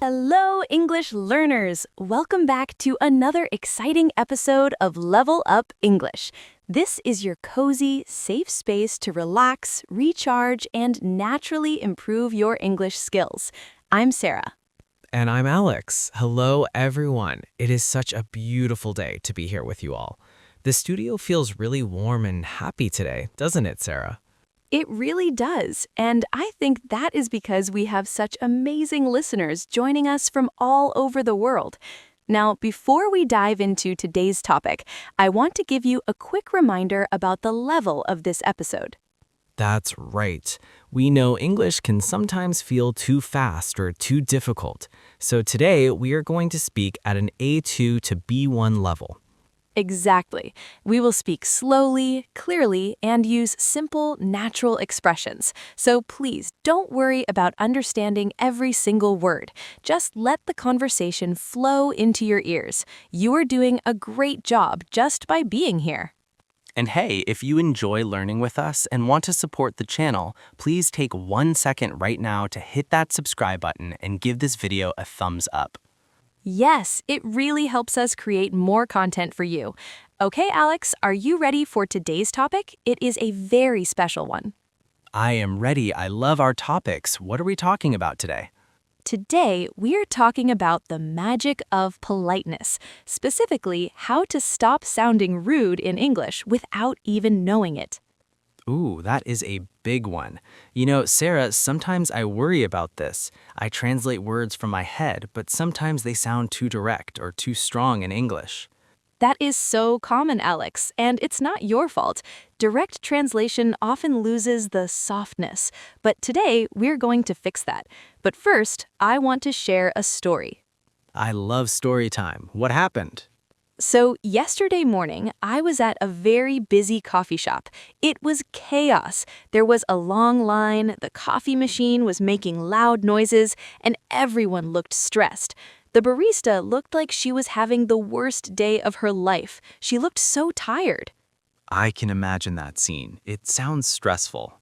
Hello, English learners! Welcome back to another exciting episode of Level Up English. This is your cozy, safe space to relax, recharge, and naturally improve your English skills. I'm Sarah. And I'm Alex. Hello, everyone. It is such a beautiful day to be here with you all. The studio feels really warm and happy today, doesn't it, Sarah? It really does, and I think that is because we have such amazing listeners joining us from all over the world. Now, before we dive into today's topic, I want to give you a quick reminder about the level of this episode. That's right. We know English can sometimes feel too fast or too difficult. So today, we are going to speak at an A2 to B1 level. Exactly. We will speak slowly, clearly, and use simple, natural expressions. So please don't worry about understanding every single word. Just let the conversation flow into your ears. You are doing a great job just by being here. And hey, if you enjoy learning with us and want to support the channel, please take 1 second right now to hit that subscribe button and give this video a thumbs up. Yes, it really helps us create more content for you. Okay, Alex, are you ready for today's topic? It is a very special one. I am ready. I love our topics. What are we talking about today? Today, we are talking about the magic of politeness, specifically how to stop sounding rude in English without even knowing it. Ooh, that is a big one. You know, Sarah, sometimes I worry about this. I translate words from my head, but sometimes they sound too direct or too strong in English. That is so common, Alex, and it's not your fault. Direct translation often loses the softness, but today we're going to fix that. But first, I want to share a story. I love story time. What happened? So yesterday morning, I was at a very busy coffee shop. It was chaos. There was a long line, the coffee machine was making loud noises, and everyone looked stressed. The barista looked like she was having the worst day of her life. She looked so tired. I can imagine that scene. It sounds stressful.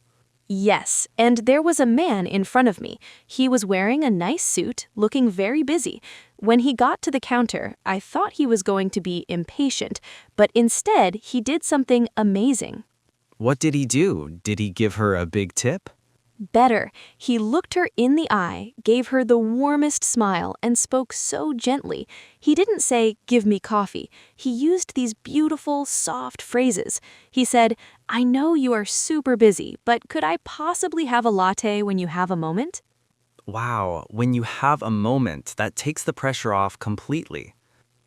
Yes, and there was a man in front of me. He was wearing a nice suit, looking very busy. When he got to the counter, I thought he was going to be impatient, but instead he did something amazing. What did he do? Did he give her a big tip? Better, he looked her in the eye, gave her the warmest smile, and spoke so gently. He didn't say, "Give me coffee." He used these beautiful, soft phrases. He said, "I know you are super busy, but could I possibly have a latte when you have a moment?" Wow, when you have a moment, that takes the pressure off completely.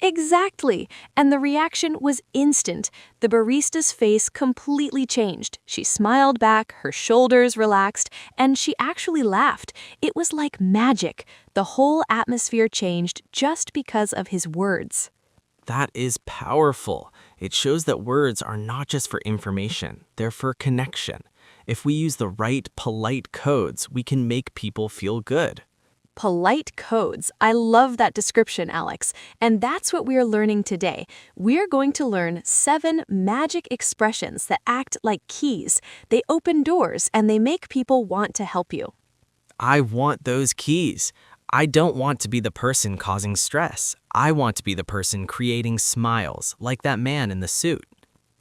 Exactly, and the reaction was instant. The barista's face completely changed. She smiled back, her shoulders relaxed, and she actually laughed. It was like magic. The whole atmosphere changed just because of his words. That is powerful. It shows that words are not just for information, they're for connection. If we use the right, polite codes, we can make people feel good. Polite codes. I love that description, Alex. And that's what we are learning today. We're going to learn 7 magic expressions that act like keys. They open doors and they make people want to help you. I want those keys. I don't want to be the person causing stress. I want to be the person creating smiles, like that man in the suit.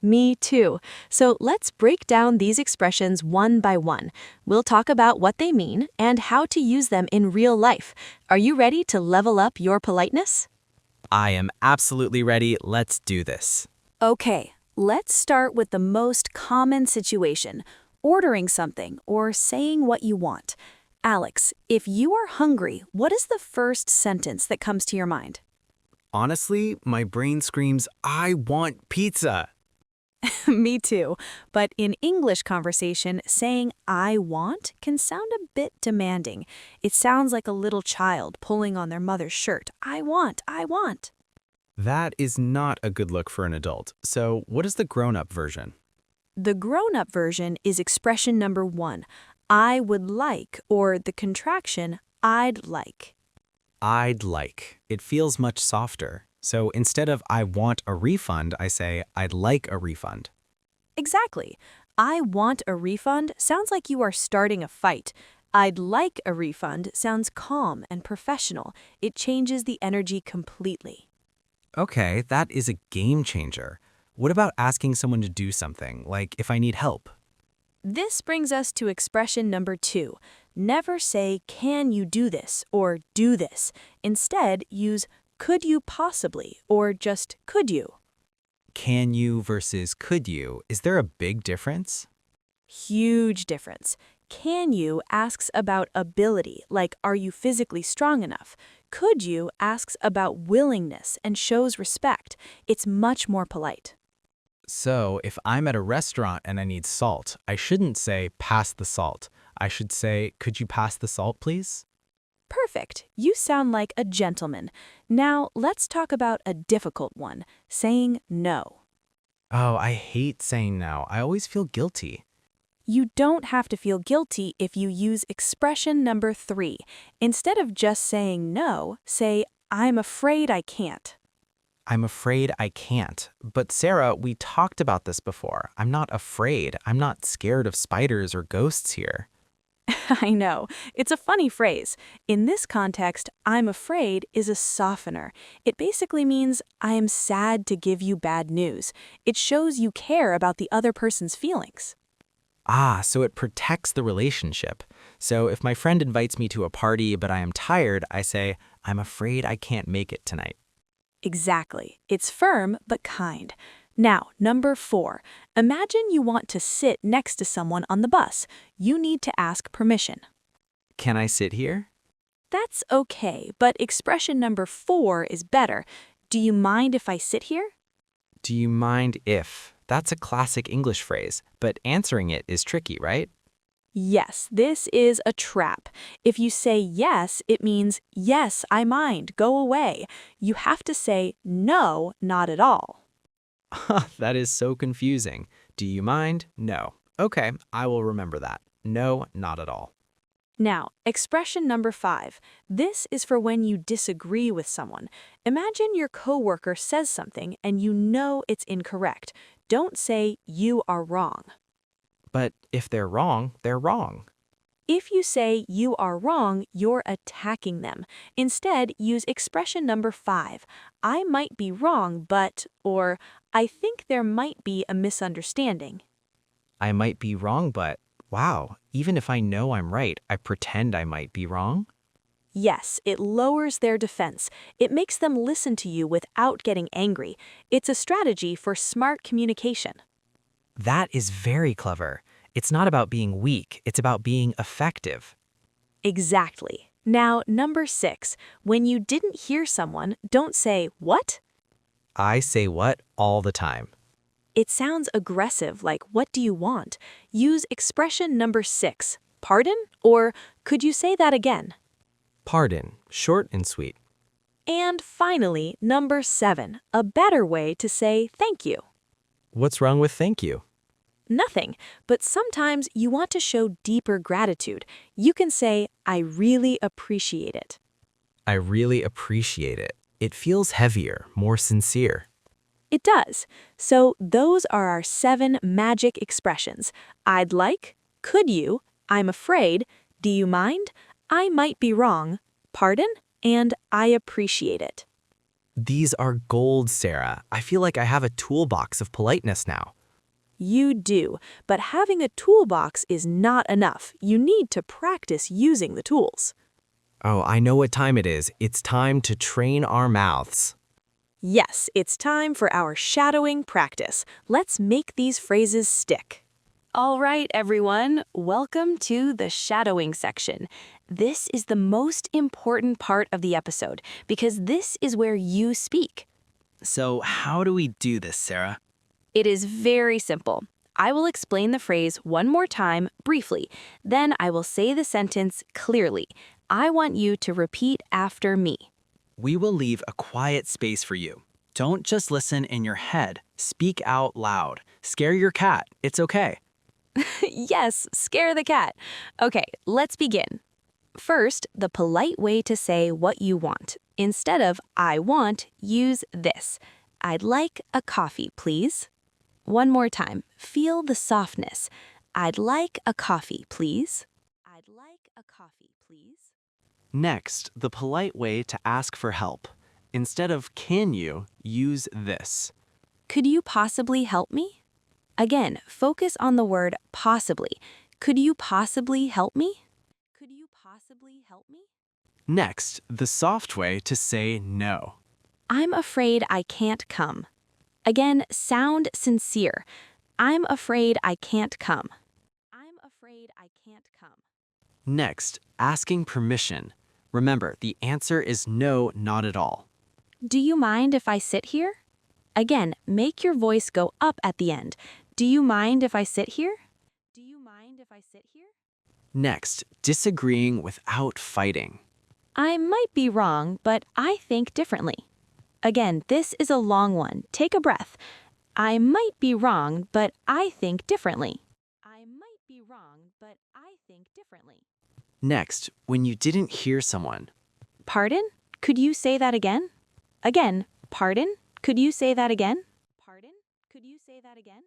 Me too. So let's break down these expressions one by one. We'll talk about what they mean and how to use them in real life. Are you ready to level up your politeness? I am absolutely ready. Let's do this. Okay, let's start with the most common situation, ordering something or saying what you want. Alex, if you are hungry, what is the first sentence that comes to your mind? Honestly, my brain screams, "I want pizza." Me too. But in English conversation, saying "I want" can sound a bit demanding. It sounds like a little child pulling on their mother's shirt. "I want, I want." That is not a good look for an adult. So, what is the grown-up version? The grown-up version is expression number 1, "I would like," or the contraction, "I'd like." I'd like. It feels much softer. So instead of "I want a refund," I say "I'd like a refund." Exactly. "I want a refund" sounds like you are starting a fight. I'd like a refund sounds calm and professional. It changes the energy completely. Okay, that is a game changer. What about asking someone to do something, like if I need help? This brings us to expression number 2. Never say, can you do this, or do this. Instead, use could you possibly, or just could you. Can you versus could you? Is there a big difference? Huge difference. Can you asks about ability, like are you physically strong enough? Could you asks about willingness and shows respect. It's much more polite. So, if I'm at a restaurant and I need salt, I shouldn't say pass the salt. I should say, could you pass the salt, please? Perfect. You sound like a gentleman. Now, let's talk about a difficult one, saying no. Oh, I hate saying no. I always feel guilty. You don't have to feel guilty if you use expression number 3. Instead of just saying no, say, I'm afraid I can't. I'm afraid I can't. But Sarah, we talked about this before. I'm not afraid. I'm not scared of spiders or ghosts here. I know. It's a funny phrase. In this context, I'm afraid is a softener. It basically means I am sad to give you bad news. It shows you care about the other person's feelings. Ah, so it protects the relationship. So if my friend invites me to a party but I am tired, I say, I'm afraid I can't make it tonight. Exactly. It's firm but kind. Now, number 4. Imagine you want to sit next to someone on the bus. You need to ask permission. Can I sit here? That's okay, but expression number 4 is better. Do you mind if I sit here? Do you mind if? That's a classic English phrase, but answering it is tricky, right? Yes, this is a trap. If you say yes, it means, yes, I mind, go away. You have to say, no, not at all. That is so confusing. Do you mind? No. Okay, I will remember that. No, not at all. Now, expression number 5. This is for when you disagree with someone. Imagine your coworker says something and you know it's incorrect. Don't say, you are wrong. But if they're wrong, they're wrong. If you say you are wrong, you're attacking them. Instead, use expression number 5. I might be wrong, but, or I think there might be a misunderstanding. I might be wrong, but wow, even if I know I'm right, I pretend I might be wrong? Yes, it lowers their defense. It makes them listen to you without getting angry. It's a strategy for smart communication. That is very clever. It's not about being weak, it's about being effective. Exactly. Now, number 6. When you didn't hear someone, don't say, what? I say what all the time. It sounds aggressive, like, what do you want? Use expression number 6. Pardon? Or could you say that again? Pardon, short and sweet. And finally, number 7. A better way to say thank you. What's wrong with thank you? Nothing, but sometimes you want to show deeper gratitude. You can say, I really appreciate it. I really appreciate it. It feels heavier, more sincere. It does. So those are our 7 magic expressions. I'd like, could you, I'm afraid, do you mind, I might be wrong, pardon, and I appreciate it. These are gold, Sarah. I feel like I have a toolbox of politeness now. You do, but having a toolbox is not enough. You need to practice using the tools. Oh, I know what time it is. It's time to train our mouths. Yes, it's time for our shadowing practice. Let's make these phrases stick. All right, everyone, welcome to the shadowing section. This is the most important part of the episode because this is where you speak. So how do we do this, Sarah? It is very simple. I will explain the phrase one more time briefly. Then I will say the sentence clearly. I want you to repeat after me. We will leave a quiet space for you. Don't just listen in your head. Speak out loud. Scare your cat. It's okay. Yes, scare the cat. Okay, let's begin. First, the polite way to say what you want. Instead of I want, use this. I'd like a coffee, please. One more time. Feel the softness. I'd like a coffee, please. I'd like a coffee, please? Next, the polite way to ask for help. Instead of can you, use this. Could you possibly help me? Again, focus on the word possibly. Could you possibly help me? Could you possibly help me? Next, the soft way to say no. I'm afraid I can't come. Again, sound sincere. I'm afraid I can't come. I'm afraid I can't come. Next, asking permission. Remember, the answer is no, not at all. Do you mind if I sit here? Again, make your voice go up at the end. Do you mind if I sit here? Do you mind if I sit here? Next, disagreeing without fighting. I might be wrong, but I think differently. Again, this is a long one. Take a breath. I might be wrong, but I think differently. I might be wrong, but I think differently. Next, when you didn't hear someone. Pardon? Could you say that again? Again, pardon? Could you say that again? Pardon? Could you say that again?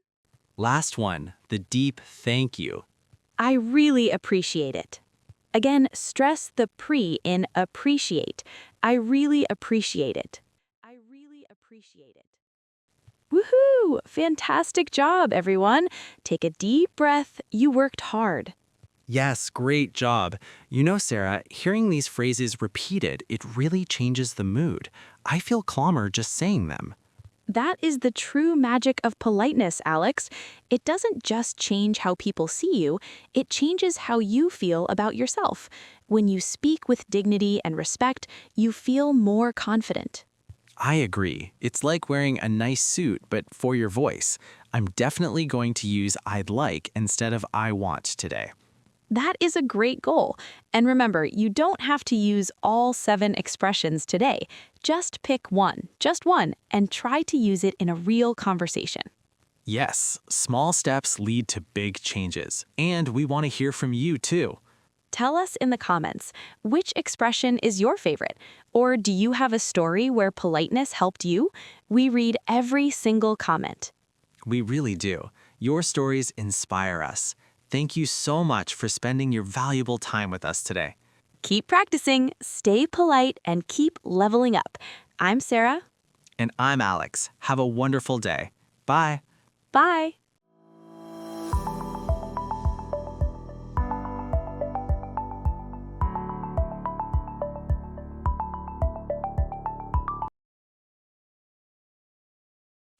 Last one, the deep thank you. I really appreciate it. Again, stress the pre in appreciate. I really appreciate it. I really appreciate it. Woohoo! Fantastic job, everyone. Take a deep breath. You worked hard. Yes, great job. You know, Sarah, hearing these phrases repeated, it really changes the mood. I feel calmer just saying them. That is the true magic of politeness, Alex. It doesn't just change how people see you, it changes how you feel about yourself. When you speak with dignity and respect, you feel more confident. I agree. It's like wearing a nice suit, but for your voice. I'm definitely going to use I'd like instead of I want today. That is a great goal. And remember, you don't have to use all 7 expressions today. Just pick one, and try to use it in a real conversation. Yes, small steps lead to big changes. And we want to hear from you too. Tell us in the comments, which expression is your favorite? Or do you have a story where politeness helped you? We read every single comment. We really do. Your stories inspire us. Thank you so much for spending your valuable time with us today. Keep practicing, stay polite, and keep leveling up. I'm Sarah. And I'm Alex. Have a wonderful day. Bye. Bye.